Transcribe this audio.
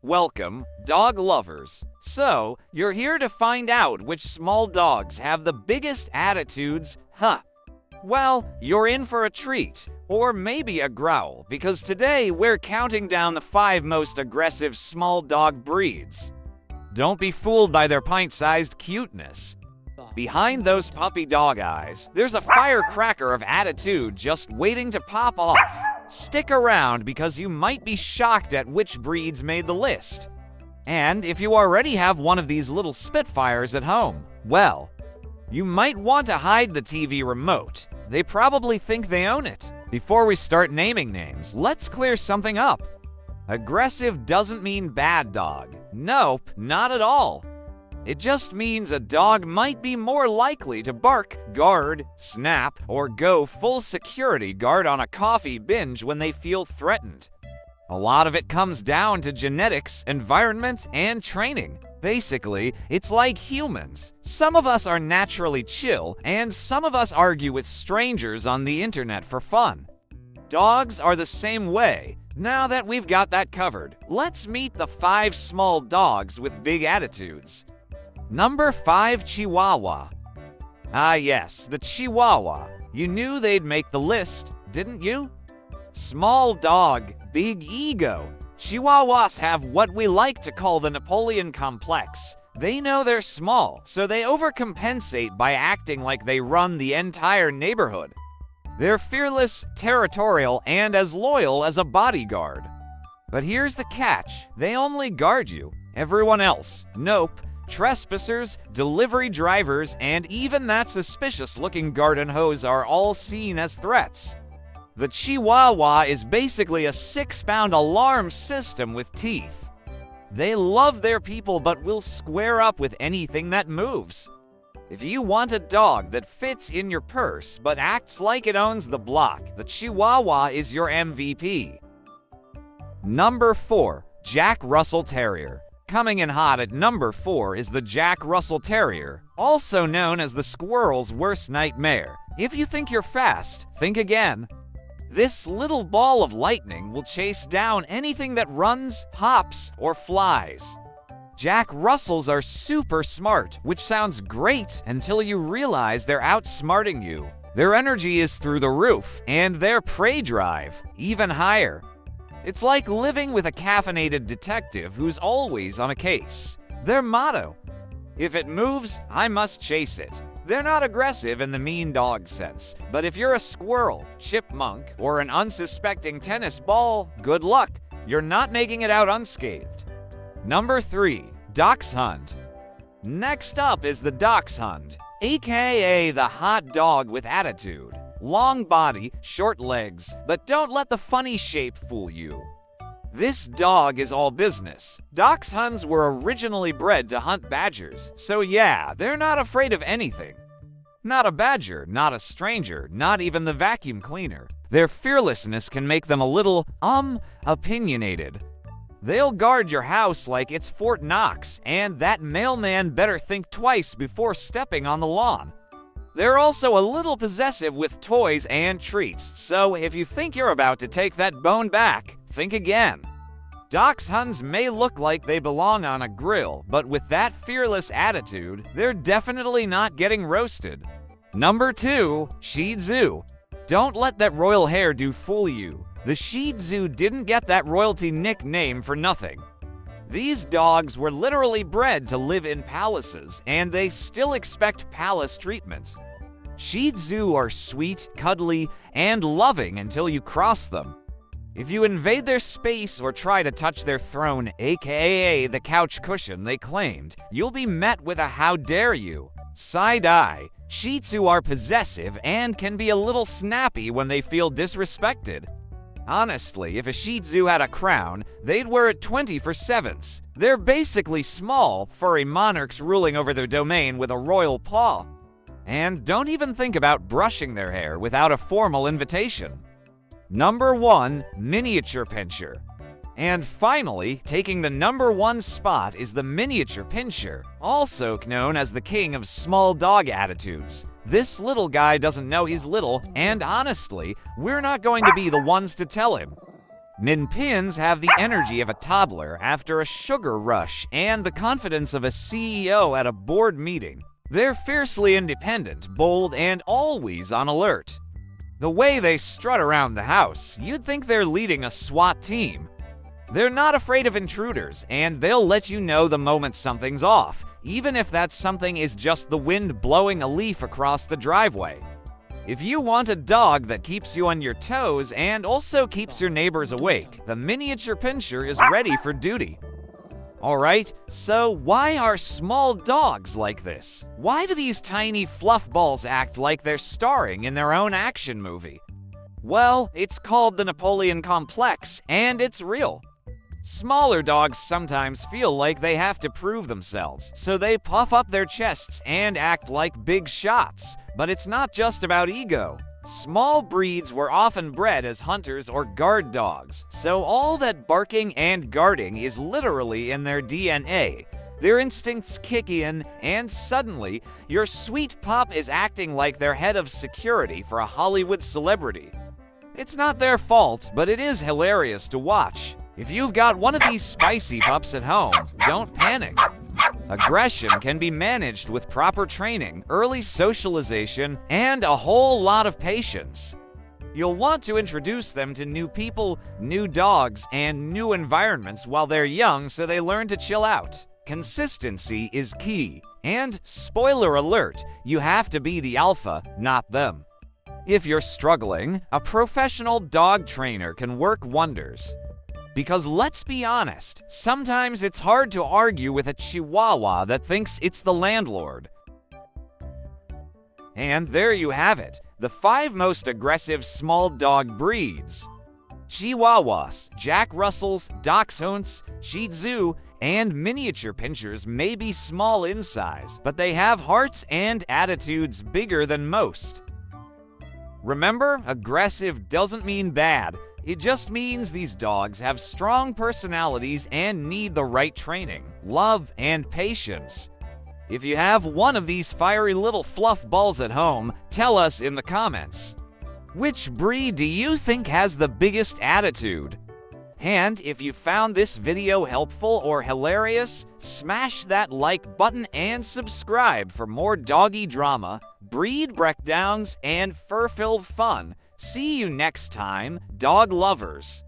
Welcome, dog lovers. So, you're here to find out which small dogs have the biggest attitudes, huh? Well, you're in for a treat, or maybe a growl, because today we're counting down the 5 most aggressive small dog breeds. Don't be fooled by their pint-sized cuteness. Behind those puppy dog eyes, there's a firecracker of attitude just waiting to pop off. Stick around because you might be shocked at which breeds made the list. And if you already have one of these little Spitfires at home, well, you might want to hide the TV remote. They probably think they own it. Before we start naming names, let's clear something up. Aggressive doesn't mean bad dog. Nope, not at all. It just means a dog might be more likely to bark, guard, snap, or go full security guard on a coffee binge when they feel threatened. A lot of it comes down to genetics, environment, and training. Basically, it's like humans. Some of us are naturally chill, and some of us argue with strangers on the internet for fun. Dogs are the same way. Now that we've got that covered, let's meet the 5 small dogs with big attitudes. Number 5, Chihuahua. Ah yes, the Chihuahua. You knew they'd make the list, didn't you? Small dog, big ego. Chihuahuas have what we like to call the Napoleon complex. They know they're small, so they overcompensate by acting like they run the entire neighborhood. They're fearless, territorial, and as loyal as a bodyguard. But here's the catch. They only guard you. Everyone else, nope. Trespassers, delivery drivers, and even that suspicious-looking garden hose are all seen as threats. The Chihuahua is basically a 6-pound alarm system with teeth. They love their people but will square up with anything that moves. If you want a dog that fits in your purse but acts like it owns the block, the Chihuahua is your MVP. Number 4, Jack Russell Terrier. Coming in hot at number 4 is the Jack Russell Terrier, also known as the squirrel's worst nightmare. If you think you're fast, think again. This little ball of lightning will chase down anything that runs, hops, or flies. Jack Russells are super smart, which sounds great until you realize they're outsmarting you. Their energy is through the roof, and their prey drive even higher. It's like living with a caffeinated detective who's always on a case. Their motto: if it moves, I must chase it. They're not aggressive in the mean dog sense, but if you're a squirrel, chipmunk, or an unsuspecting tennis ball, good luck. You're not making it out unscathed. Number 3, Dachshund. Next up is the Dachshund, aka the hot dog with attitude. Long body, short legs, but don't let the funny shape fool you. This dog is all business. Dachshunds were originally bred to hunt badgers, so yeah, they're not afraid of anything. Not a badger, not a stranger, not even the vacuum cleaner. Their fearlessness can make them a little, opinionated. They'll guard your house like it's Fort Knox, and that mailman better think twice before stepping on the lawn. They're also a little possessive with toys and treats, so if you think you're about to take that bone back, think again. Dachshunds may look like they belong on a grill, but with that fearless attitude, they're definitely not getting roasted. Number 2, Shih Tzu. Don't let that royal hairdo fool you. The Shih Tzu didn't get that royalty nickname for nothing. These dogs were literally bred to live in palaces, and they still expect palace treatment. Shih Tzu are sweet, cuddly, and loving until you cross them. If you invade their space or try to touch their throne, aka the couch cushion they claimed, you'll be met with a "how dare you." Side eye. Shih Tzu are possessive and can be a little snappy when they feel disrespected. Honestly, if a Shih Tzu had a crown, they'd wear it 24/7. They're basically small, furry monarchs ruling over their domain with a royal paw. And don't even think about brushing their hair without a formal invitation. Number 1, Miniature Pinscher. And finally, taking the number 1 spot is the Miniature Pinscher, also known as the king of small dog attitudes. This little guy doesn't know he's little, and honestly, we're not going to be the ones to tell him. Min Pins have the energy of a toddler after a sugar rush and the confidence of a CEO at a board meeting. They're fiercely independent, bold, and always on alert. The way they strut around the house, you'd think they're leading a SWAT team. They're not afraid of intruders, and they'll let you know the moment something's off, even if that something is just the wind blowing a leaf across the driveway. If you want a dog that keeps you on your toes and also keeps your neighbors awake, the miniature pinscher is ready for duty. Alright, so why are small dogs like this? Why do these tiny fluff balls act like they're starring in their own action movie? Well, it's called the Napoleon Complex, and it's real. Smaller dogs sometimes feel like they have to prove themselves, so they puff up their chests and act like big shots. But it's not just about ego. Small breeds were often bred as hunters or guard dogs, so all that barking and guarding is literally in their DNA. Their instincts kick in, and suddenly, your sweet pup is acting like they're head of security for a Hollywood celebrity. It's not their fault, but it is hilarious to watch. If you've got one of these spicy pups at home, don't panic. Aggression can be managed with proper training, early socialization, and a whole lot of patience. You'll want to introduce them to new people, new dogs, and new environments while they're young so they learn to chill out. Consistency is key. And, spoiler alert, you have to be the alpha, not them. If you're struggling, a professional dog trainer can work wonders. Because let's be honest, sometimes it's hard to argue with a Chihuahua that thinks it's the landlord. And there you have it, the 5 most aggressive small dog breeds. Chihuahuas, Jack Russells, Dachshunds, Shih Tzu, and miniature pinschers may be small in size, but they have hearts and attitudes bigger than most. Remember, aggressive doesn't mean bad. It just means these dogs have strong personalities and need the right training, love, and patience. If you have one of these fiery little fluff balls at home, tell us in the comments. Which breed do you think has the biggest attitude? And if you found this video helpful or hilarious, smash that like button and subscribe for more doggy drama, breed breakdowns, and fur-filled fun. See you next time, dog lovers.